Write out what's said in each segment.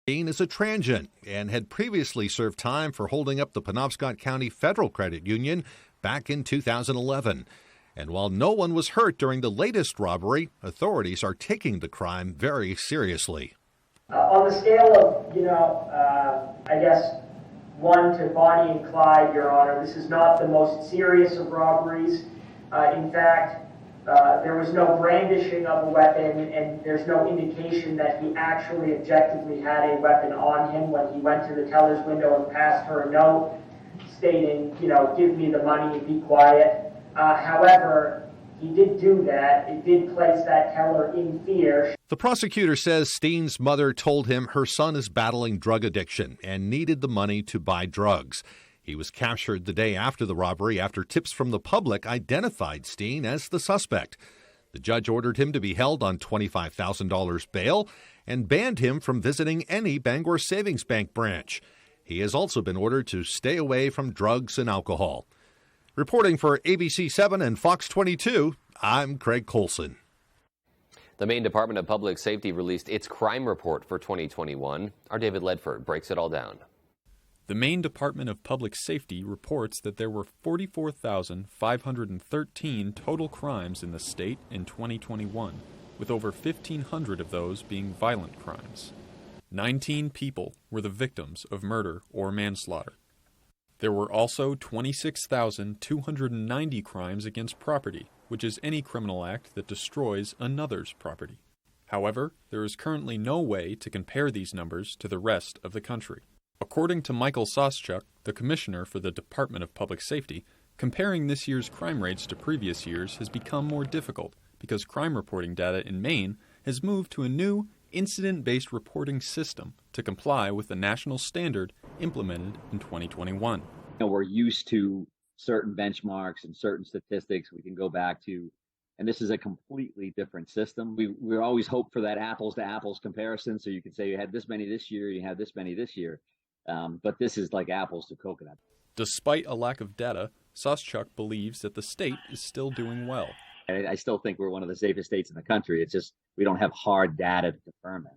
Steen is a transient and had previously served time for holding up the Penobscot County Federal Credit Union back in 2011. And while no one was hurt during the latest robbery, authorities are taking the crime very seriously. On the scale of, I guess, 1 to Bonnie and Clyde, Your Honor, this is not the most serious of robberies. In fact, there was no brandishing of a weapon, and there's no indication that he actually objectively had a weapon on him when he went to the teller's window and passed her a note stating, give me the money and be quiet. However, he did do that. It did place that teller in fear. The prosecutor says Steen's mother told him her son is battling drug addiction and needed the money to buy drugs. He was captured the day after the robbery after tips from the public identified Steen as the suspect. The judge ordered him to be held on $25,000 bail and banned him from visiting any Bangor Savings Bank branch. He has also been ordered to stay away from drugs and alcohol. Reporting for ABC7 and Fox 22, I'm Craig Colson. The Maine Department of Public Safety released its crime report for 2021. Our David Ledford breaks it all down. The Maine Department of Public Safety reports that there were 44,513 total crimes in the state in 2021, with over 1,500 of those being violent crimes. 19 people were the victims of murder or manslaughter. There were also 26,290 crimes against property, which is any criminal act that destroys another's property. However, there is currently no way to compare these numbers to the rest of the country. According to Michael Soschuk, the commissioner for the Department of Public Safety, comparing this year's crime rates to previous years has become more difficult because crime reporting data in Maine has moved to a new incident-based reporting system to comply with the national standard implemented in 2021. We're used to certain benchmarks and certain statistics we can go back to, and this is a completely different system. We always hope for that apples-to-apples comparison, so you can say you had this many this year, you had this many this year. But this is like apples to coconut. Despite a lack of data, Soschuk believes that the state is still doing well. I still think we're one of the safest states in the country. It's just we don't have hard data to confirm it.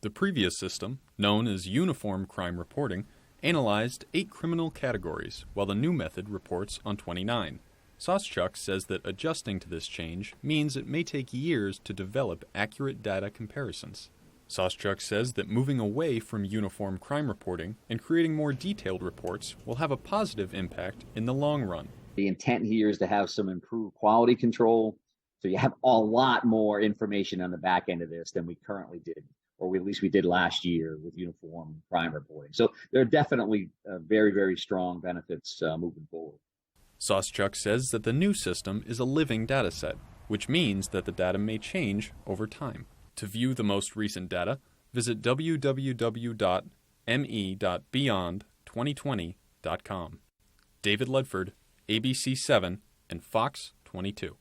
The previous system, known as uniform crime reporting, analyzed 8 criminal categories, while the new method reports on 29. Soschuk says that adjusting to this change means it may take years to develop accurate data comparisons. Soschuk says that moving away from uniform crime reporting and creating more detailed reports will have a positive impact in the long run. The intent here is to have some improved quality control, so you have a lot more information on the back end of this than we currently did, or at least we did last year with uniform crime reporting. So there are definitely very, very strong benefits moving forward. Soschuk says that the new system is a living data set, which means that the data may change over time. To view the most recent data, visit www.me.beyond2020.com. David Ledford, ABC7 and Fox 22.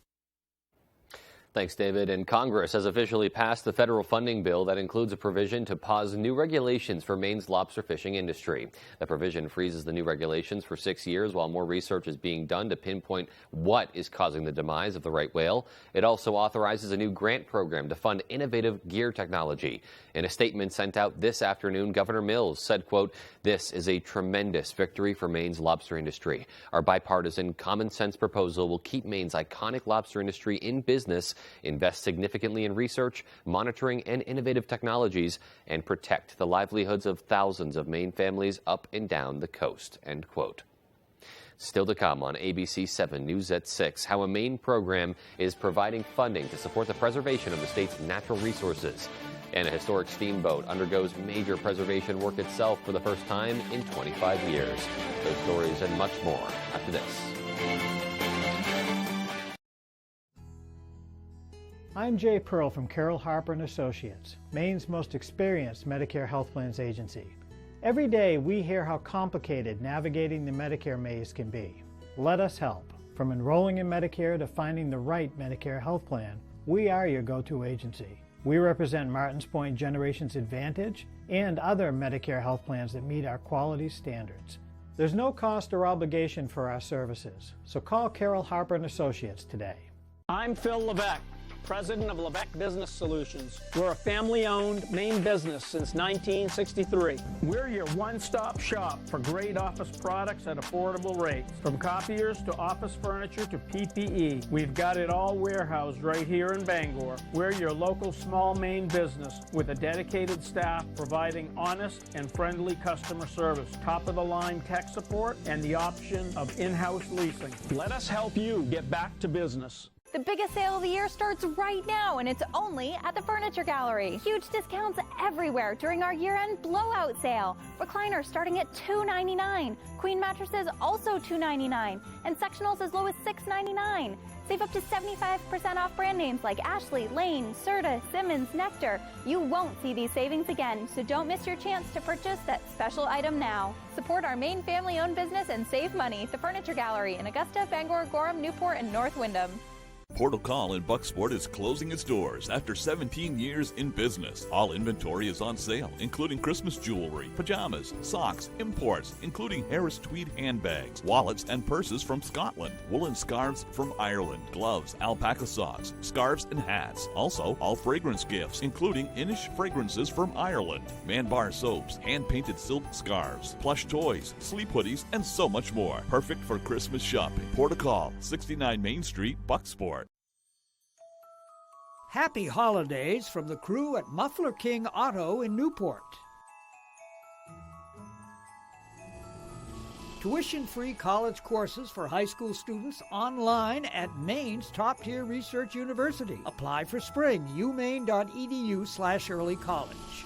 Thanks, David. And Congress has officially passed the federal funding bill that includes a provision to pause new regulations for Maine's lobster fishing industry. The provision freezes the new regulations for 6 years while more research is being done to pinpoint what is causing the demise of the right whale. It also authorizes a new grant program to fund innovative gear technology. In a statement sent out this afternoon, Governor Mills said, quote, "This is a tremendous victory for Maine's lobster industry. Our bipartisan common sense proposal will keep Maine's iconic lobster industry in business, invest significantly in research, monitoring, and innovative technologies, and protect the livelihoods of thousands of Maine families up and down the coast," end quote. Still to come on ABC 7 News at 6, how a Maine program is providing funding to support the preservation of the state's natural resources. And a historic steamboat undergoes major preservation work itself for the first time in 25 years. Those stories and much more after this. I'm Jay Pearl from Carroll Harper & Associates, Maine's most experienced Medicare health plans agency. Every day we hear how complicated navigating the Medicare maze can be. Let us help. From enrolling in Medicare to finding the right Medicare health plan, we are your go-to agency. We represent Martins Point Generations Advantage and other Medicare health plans that meet our quality standards. There's no cost or obligation for our services, so call Carroll Harper & Associates today. I'm Phil Levesque. president of Lebec Business Solutions. We're a family-owned Maine business since 1963. We're your one-stop shop for great office products at affordable rates. From copiers to office furniture to PPE, we've got it all warehoused right here in Bangor. We're your local small Maine business with a dedicated staff providing honest and friendly customer service, top-of-the-line tech support, and the option of in-house leasing. Let us help you get back to business. The biggest sale of the year starts right now, and it's only at the Furniture Gallery. Huge discounts everywhere during our year-end blowout sale. Recliners starting at $2.99. Queen mattresses also $2.99. And sectionals as low as $6.99. Save up to 75% off brand names like Ashley, Lane, Serta, Simmons, Nectar. You won't see these savings again, so don't miss your chance to purchase that special item now. Support our Maine family-owned business and save money. The Furniture Gallery in Augusta, Bangor, Gorham, Newport, and North Windham. Portal Call in Bucksport is closing its doors after 17 years in business. All inventory is on sale, including Christmas jewelry, pajamas, socks, imports, including Harris tweed handbags, wallets and purses from Scotland, woolen scarves from Ireland, gloves, alpaca socks, scarves and hats. Also, all fragrance gifts, including Inish fragrances from Ireland, Man Bar soaps, hand-painted silk scarves, plush toys, sleep hoodies, and so much more. Perfect for Christmas shopping. Portal Call, 69 Main Street, Bucksport. Happy holidays from the crew at Muffler King Auto in Newport. Tuition-free college courses for high school students online at Maine's top-tier research university. Apply for spring, umaine.edu/earlycollege.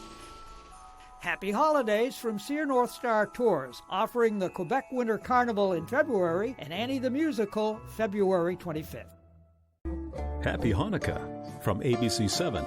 Happy holidays from Sear North Star Tours, offering the Quebec Winter Carnival in February and Annie the Musical February 25th. Happy Hanukkah from ABC7.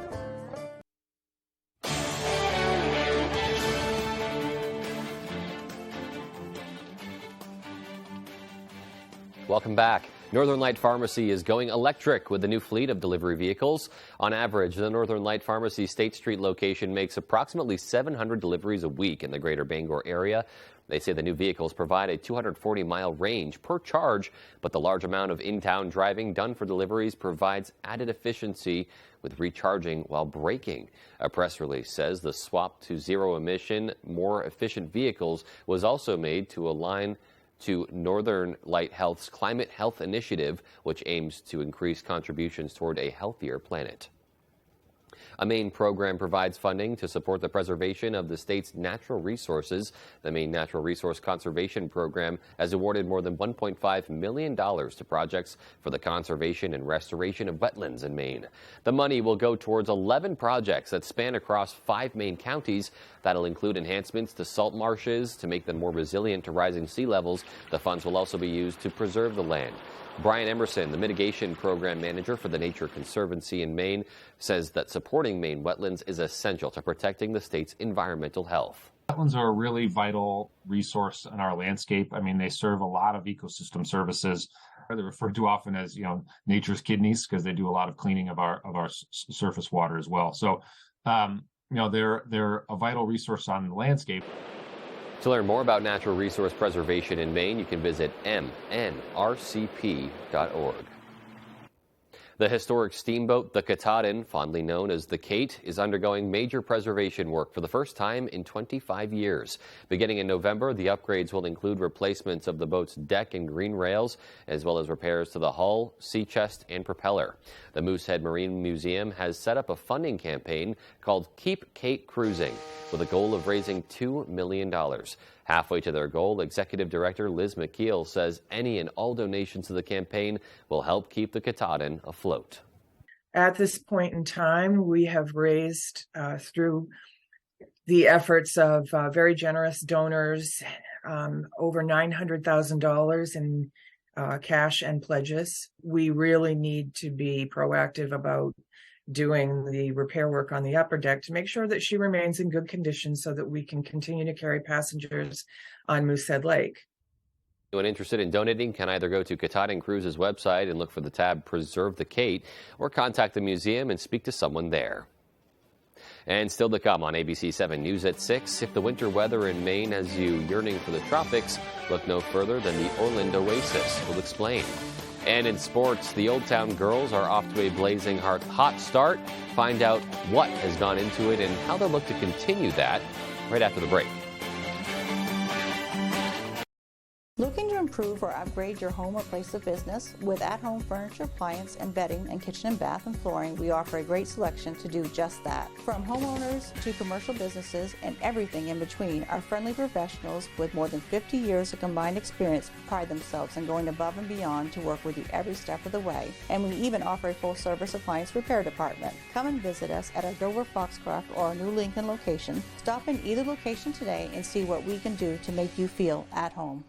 Welcome back. Northern Light Pharmacy is going electric with the new fleet of delivery vehicles. On average, the Northern Light Pharmacy State Street location makes approximately 700 deliveries a week in the greater Bangor area. They say the new vehicles provide a 240-mile range per charge, but the large amount of in-town driving done for deliveries provides added efficiency with recharging while braking. A press release says the swap to zero-emission, more efficient vehicles was also made to align to Northern Light Health's Climate Health Initiative, which aims to increase contributions toward a healthier planet. A Maine program provides funding to support the preservation of the state's natural resources. The Maine Natural Resource Conservation Program has awarded more than $1.5 million to projects for the conservation and restoration of wetlands in Maine. The money will go towards 11 projects that span across 5 Maine counties. That'll include enhancements to salt marshes to make them more resilient to rising sea levels. The funds will also be used to preserve the land. Brian Emerson, the mitigation program manager for the Nature Conservancy in Maine, says that supporting Maine wetlands is essential to protecting the state's environmental health. Wetlands are a really vital resource in our landscape. I mean, they serve a lot of ecosystem services. They're referred to often as, nature's kidneys because they do a lot of cleaning of our surface water as well. So, they're a vital resource on the landscape. To learn more about natural resource preservation in Maine, you can visit mnrcp.org. The historic steamboat, the Katahdin, fondly known as the Kate, is undergoing major preservation work for the first time in 25 years. Beginning in November, the upgrades will include replacements of the boat's deck and green rails, as well as repairs to the hull, sea chest, and propeller. The Moosehead Marine Museum has set up a funding campaign called Keep Kate Cruising, with a goal of raising $2 million. Halfway to their goal, Executive Director Liz McKeel says any and all donations to the campaign will help keep the Katahdin afloat. At this point in time, we have raised through the efforts of very generous donors over $900,000 in cash and pledges. We really need to be proactive about doing the repair work on the upper deck to make sure that she remains in good condition so that we can continue to carry passengers on Moosehead Lake. Anyone interested in donating can either go to Katahdin Cruises' website and look for the tab Preserve the Kate, or contact the museum and speak to someone there. And still to come on ABC 7 News at 6, if the winter weather in Maine has you yearning for the tropics, look no further than the Orland Oasis. We'll explain. And in sports, the Old Town girls are off to a blazing hot start. Find out what has gone into it and how they'll look to continue that right after the break. Looking to improve or upgrade your home or place of business? With at-home furniture, appliance, and bedding, and kitchen and bath and flooring, we offer a great selection to do just that. From homeowners to commercial businesses and everything in between, our friendly professionals with more than 50 years of combined experience pride themselves in going above and beyond to work with you every step of the way. And we even offer a full-service appliance repair department. Come and visit us at our Dover Foxcroft or our new Lincoln location. Stop in either location today and see what we can do to make you feel at home.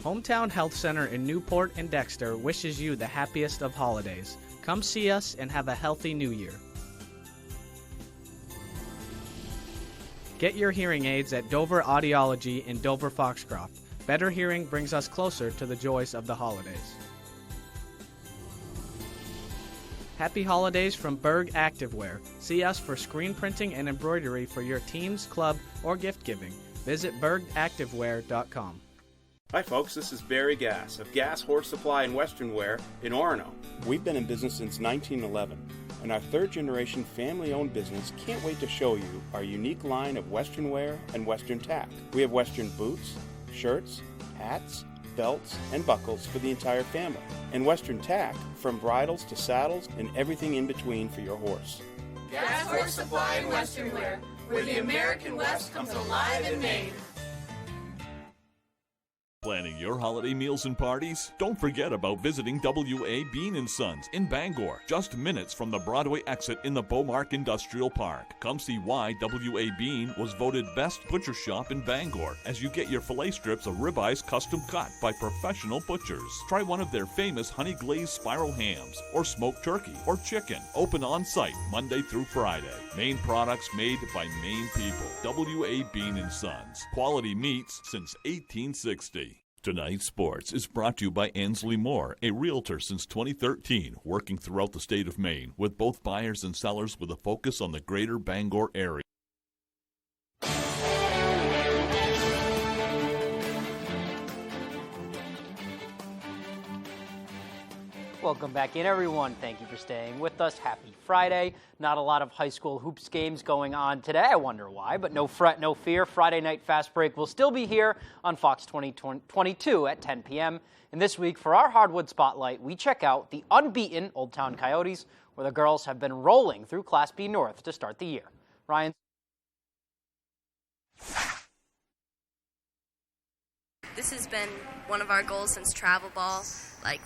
Hometown Health Center in Newport and Dexter wishes you the happiest of holidays. Come see us and have a healthy new year. Get your hearing aids at Dover Audiology in Dover Foxcroft. Better hearing brings us closer to the joys of the holidays. Happy holidays from Berg Activewear. See us for screen printing and embroidery for your team's club or gift giving. Visit bergactivewear.com. Hi folks, this is Barry Gass of Gass Horse Supply and Western Wear in Orono. We've been in business since 1911, and our third-generation family-owned business can't wait to show you our unique line of Western wear and Western tack. We have Western boots, shirts, hats, belts, and buckles for the entire family, and Western tack from bridles to saddles and everything in between for your horse. Gass Horse Supply and Western Wear, where the American West comes alive in Maine. Planning your holiday meals and parties? Don't forget about visiting W.A. Bean & Sons in Bangor, just minutes from the Broadway exit in the Beaumark Industrial Park. Come see why W.A. Bean was voted Best Butcher Shop in Bangor as you get your filet strips of ribeyes custom cut by professional butchers. Try one of their famous honey glazed spiral hams or smoked turkey or chicken. Open on site Monday through Friday. Maine products made by Maine people. W.A. Bean & Sons. Quality meats since 1860. Tonight's Sports is brought to you by Ansley Moore, a realtor since 2013, working throughout the state of Maine with both buyers and sellers with a focus on the greater Bangor area. Welcome back in, everyone. Thank you for staying with us. Happy Friday. Not a lot of high school hoops games going on today. I wonder why, but no fret, no fear. Friday Night Fast Break will still be here on Fox 2022 at 10 p.m. And this week, for our Hardwood Spotlight, we check out the unbeaten Old Town Coyotes, where the girls have been rolling through Class B North to start the year. Ryan? This has been one of our goals since travel ball.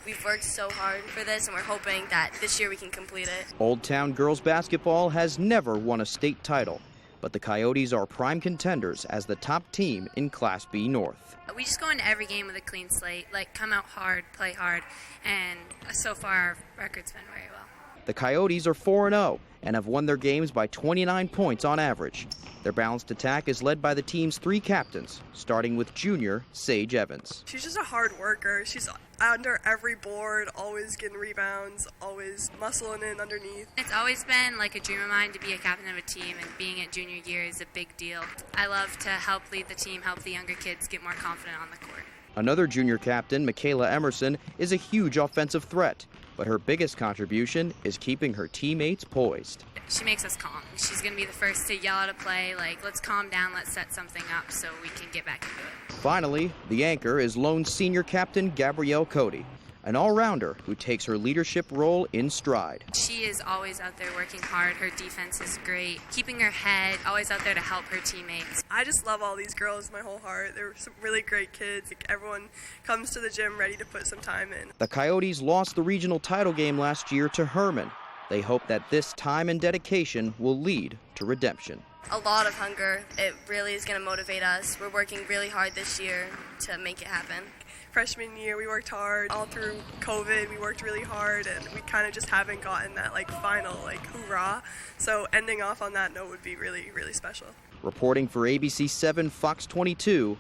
We've worked so hard for this, and we're hoping that this year we can complete it. Old Town girls basketball has never won a state title, but the Coyotes are prime contenders as the top team in Class B North. We just go into every game with a clean slate, come out hard, play hard, and so far our record's been very well. The Coyotes are 4-0 and have won their games by 29 points on average. Their balanced attack is led by the team's three captains, starting with junior Sage Evans. She's just a hard worker. She's under every board, always getting rebounds, always muscling in underneath. It's always been a dream of mine to be a captain of a team, and being at junior year is a big deal. I love to help lead the team, help the younger kids get more confident on the court. Another junior captain, Michaela Emerson, is a huge offensive threat, but her biggest contribution is keeping her teammates poised. She makes us calm. She's going to be the first to yell at a play, let's calm down, let's set something up so we can get back into it. Finally, the anchor is lone senior captain Gabrielle Cody, an all-rounder who takes her leadership role in stride. She is always out there working hard. Her defense is great. Keeping her head, always out there to help her teammates. I just love all these girls with my whole heart. They're some really great kids. Everyone comes to the gym ready to put some time in. The Coyotes lost the regional title game last year to Herman. They hope that this time and dedication will lead to redemption. A lot of hunger. It really is going to motivate us. We're working really hard this year to make it happen. freshman year, we worked hard. All through COVID, we worked really hard, and we kind of just haven't gotten that final hoorah. So ending off on that note would be really, really special. Reporting for ABC 7 Fox 22,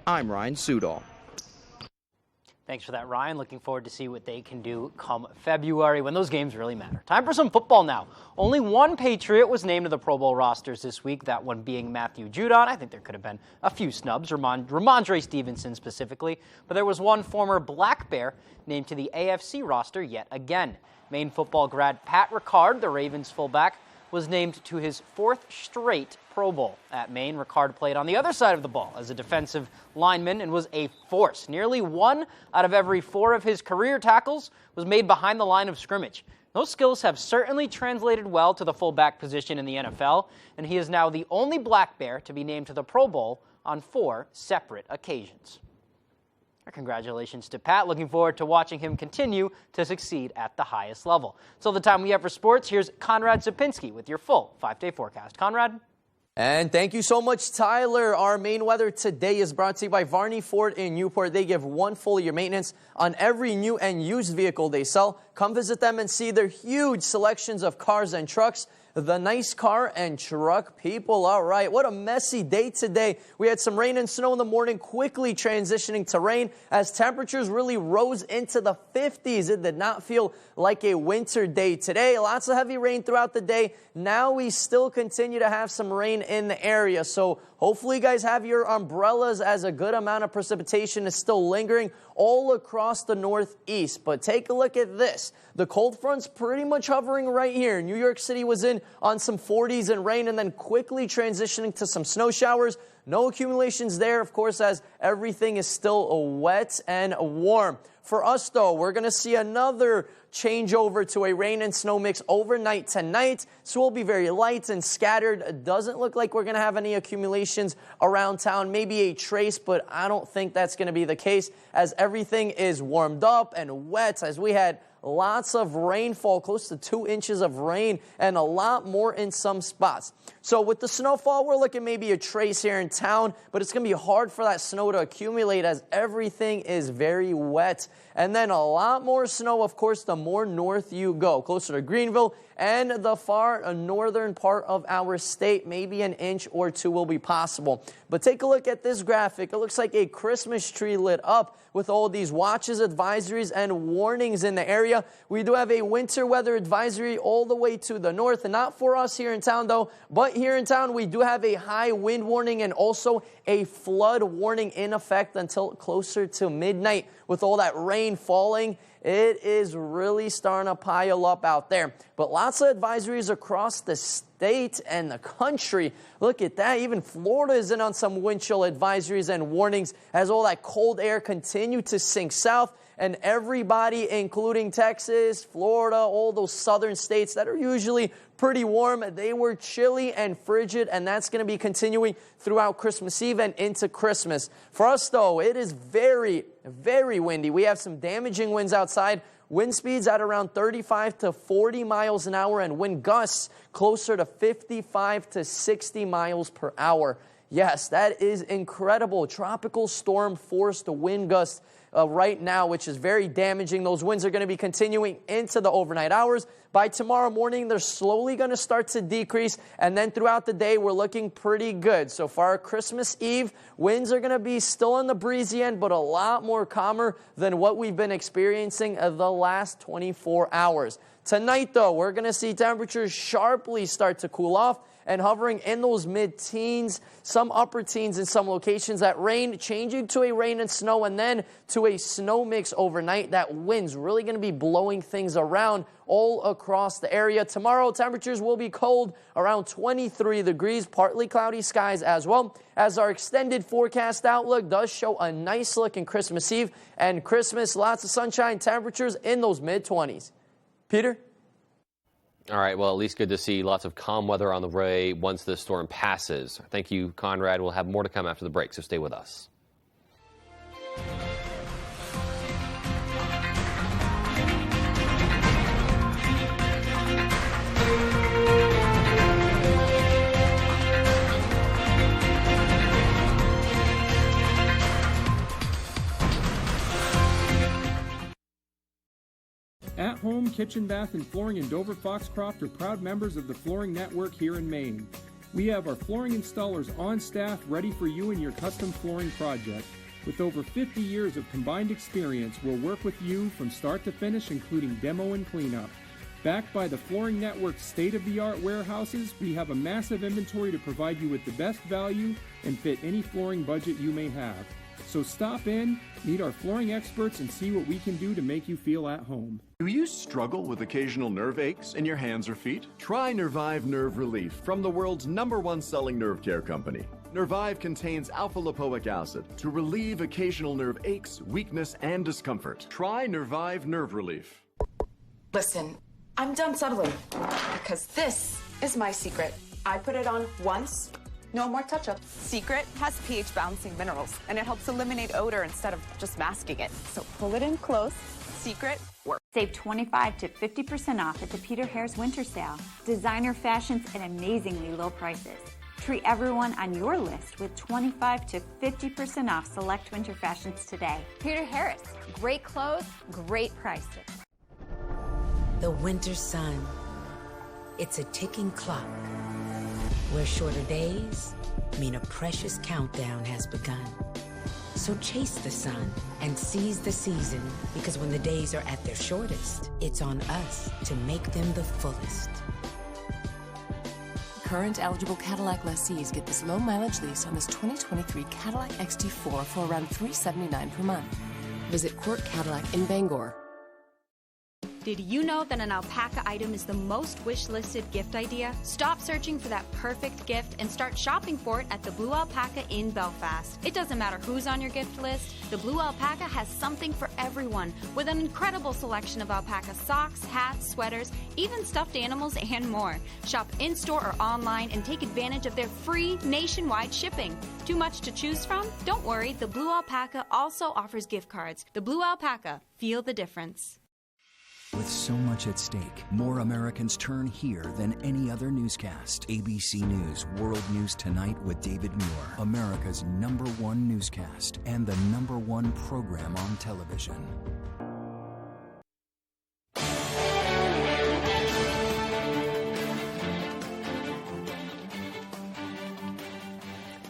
I'm Ryan Sudol. Thanks for that, Ryan. Looking forward to see what they can do come February when those games really matter. Time for some football now. Only one Patriot was named to the Pro Bowl rosters this week, that one being Matthew Judon. I think there could have been a few snubs, Ramondre Stevenson specifically, but there was one former Black Bear named to the AFC roster yet again. Maine football grad Pat Ricard, the Ravens fullback, was named to his 4th straight Pro Bowl at Maine. Ricard played on the other side of the ball as a defensive lineman and was a force. Nearly 1 out of every 4 of his career tackles was made behind the line of scrimmage. Those skills have certainly translated well to the fullback position in the NFL, and he is now the only Black Bear to be named to the Pro Bowl on 4 separate occasions. Congratulations to Pat. Looking forward to watching him continue to succeed at the highest level. So the time we have for sports, here's Conrad Zapinski with your full 5-day forecast. Conrad? And thank you so much, Tyler. Our Maine weather today is brought to you by Varney Ford in Newport. They give 1 full year maintenance on every new and used vehicle they sell. Come visit them and see their huge selections of cars and trucks. The nice car and truck people. All right, what a messy day today. We had some rain and snow in the morning, quickly transitioning to rain as temperatures really rose into the 50s. It did not feel like a winter day today. Lots of heavy rain throughout the day. Now we still continue to have some rain in the area. So hopefully you guys have your umbrellas, as a good amount of precipitation is still lingering all across the Northeast. But take a look at this. The cold front's pretty much hovering right here. New York City was in on some 40s and rain and then quickly transitioning to some snow showers. No accumulations there, of course, as everything is still wet and warm. For us, though, we're going to see another changeover to a rain and snow mix overnight tonight. So we'll be very light and scattered. It doesn't look like we're going to have any accumulations around town. Maybe a trace, but I don't think that's going to be the case as everything is warmed up and wet, as we had lots of rainfall, close to 2 inches of rain, and a lot more in some spots. So with the snowfall, we're looking maybe a trace here in town, but it's going to be hard for that snow to accumulate as everything is very wet. And then a lot more snow, of course, the more north you go, closer to Greenville and the far northern part of our state. Maybe an inch or 2 will be possible. But take a look at this graphic. It looks like a Christmas tree lit up with all these watches, advisories, and warnings in the area. We do have a winter weather advisory all the way to the north, and not for us here in town, though. But here in town, we do have a high wind warning and also a flood warning in effect until closer to midnight. With all that rain falling, it is really starting to pile up out there. But lots of advisories across the state and the country. Look at that. Even Florida is in on some wind chill advisories and warnings as all that cold air continue to sink south. And everybody, including Texas, Florida, all those southern states that are usually pretty warm, they were chilly and frigid, and that's going to be continuing throughout Christmas Eve and into Christmas. For us, though, it is very, very windy. We have some damaging winds outside. Wind speeds at around 35 to 40 miles an hour and wind gusts closer to 55 to 60 miles per hour. Yes, that is incredible. Tropical storm force to wind gusts right now, which is very damaging. Those winds are going to be continuing into the overnight hours. By tomorrow morning, they're slowly going to start to decrease, and then throughout the day, we're looking pretty good. So for our Christmas Eve, winds are going to be still on the breezy end, but a lot more calmer than what we've been experiencing the last 24 hours. Tonight, though, we're going to see temperatures sharply start to cool off and hovering in those mid-teens, some upper teens in some locations. That rain changing to a rain and snow and then to a snow mix overnight. That wind's really going to be blowing things around all across the area. Tomorrow, temperatures will be cold, around 23 degrees, partly cloudy skies as well, as our extended forecast outlook does show a nice look in Christmas Eve and Christmas. Lots of sunshine, temperatures in those mid-20s. Peter? All right, well, at least good to see lots of calm weather on the way once the storm passes. Thank you, Conrad. We'll have more to come after the break, so stay with us. Home Kitchen, Bath, and Flooring in Dover Foxcroft are proud members of the Flooring Network here in Maine. We have our flooring installers on staff ready for you and your custom flooring project. With over 50 years of combined experience, we'll work with you from start to finish, including demo and cleanup. Backed by the Flooring Network's state-of-the-art warehouses, we have a massive inventory to provide you with the best value and fit any flooring budget you may have. So stop in, meet our flooring experts, and see what we can do to make you feel at home. Do you struggle with occasional nerve aches in your hands or feet? Try Nervive Nerve Relief from the world's #1 selling nerve care company. Nervive contains alpha-lipoic acid to relieve occasional nerve aches, weakness, and discomfort. Try Nervive Nerve Relief. Listen, I'm done settling because this is my secret. I put it on once. No more touch-up. Secret has pH-balancing minerals, and it helps eliminate odor instead of just masking it. So pull it in close. Secret works. Save 25 to 50% off at the Peter Hare's winter sale. Designer fashions at amazingly low prices. Treat everyone on your list with 25 to 50% off select winter fashions today. Peter Harris, great clothes, great prices. The winter sun. It's a ticking clock, where shorter days mean a precious countdown has begun. So chase the sun and seize the season, because when the days are at their shortest, it's on us to make them the fullest. Current eligible Cadillac lessees get this low mileage lease on this 2023 Cadillac XT4 for around $379 per month. Visit Court Cadillac in Bangor. Did you know that an alpaca item is the most wish-listed gift idea? Stop searching for that perfect gift and start shopping for it at the Blue Alpaca in Belfast. It doesn't matter who's on your gift list, the Blue Alpaca has something for everyone, with an incredible selection of alpaca socks, hats, sweaters, even stuffed animals, and more. Shop in-store or online and take advantage of their free nationwide shipping. Too much to choose from? Don't worry, the Blue Alpaca also offers gift cards. The Blue Alpaca, feel the difference. With so much at stake, more Americans turn here than any other newscast. ABC News World News Tonight with David Muir, America's #1 newscast and the #1 program on television.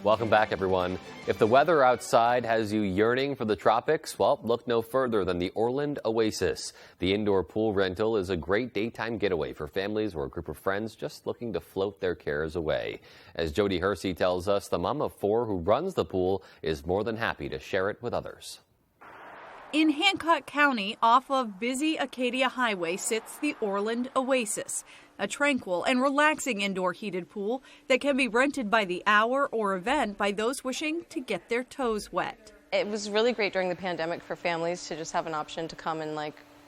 Welcome back, everyone. If the weather outside has you yearning for the tropics, well, look no further than the Orland Oasis. The indoor pool rental is a great daytime getaway for families or a group of friends just looking to float their cares away. As Jody Hersey tells us, the mom of 4 who runs the pool is more than happy to share it with others. In Hancock County, off of busy Acadia Highway, sits the Orland Oasis, a tranquil and relaxing indoor heated pool that can be rented by the hour or event by those wishing to get their toes wet. It was really great during the pandemic for families to just have an option to come and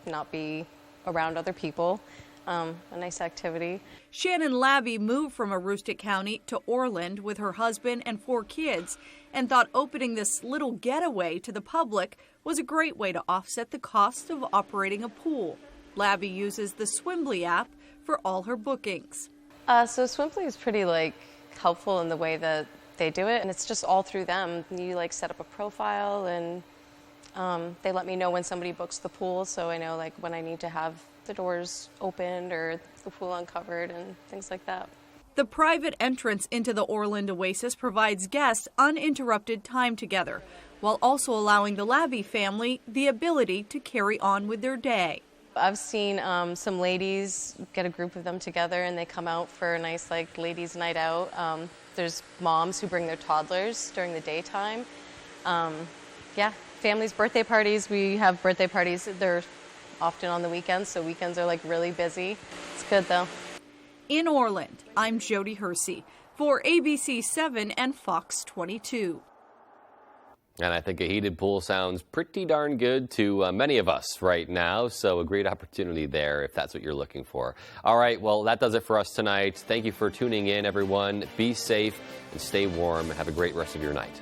not be around other people. A nice activity. Shannon Labby moved from Aroostook County to Orland with her husband and 4 kids and thought opening this little getaway to the public was a great way to offset the cost of operating a pool. Labby uses the Swimbly app for all her bookings. So Swimbly is pretty helpful in the way that they do it, and it's just all through them. You set up a profile, and they let me know when somebody books the pool, so I know when I need to have the doors opened or the pool uncovered and things like that. The private entrance into the Orland Oasis provides guests uninterrupted time together, while also allowing the Labby family the ability to carry on with their day. I've seen some ladies get a group of them together and they come out for a nice ladies' night out. There's moms who bring their toddlers during the daytime. Families' birthday parties. We have birthday parties. They're often on the weekends, so weekends are really busy. It's good though. In Orland, I'm Jody Hersey for ABC 7 and Fox 22. And I think a heated pool sounds pretty darn good to many of us right now, so a great opportunity there if that's what you're looking for. All right, well, that does it for us tonight. Thank you for tuning in, everyone. Be safe and stay warm. Have a great rest of your night.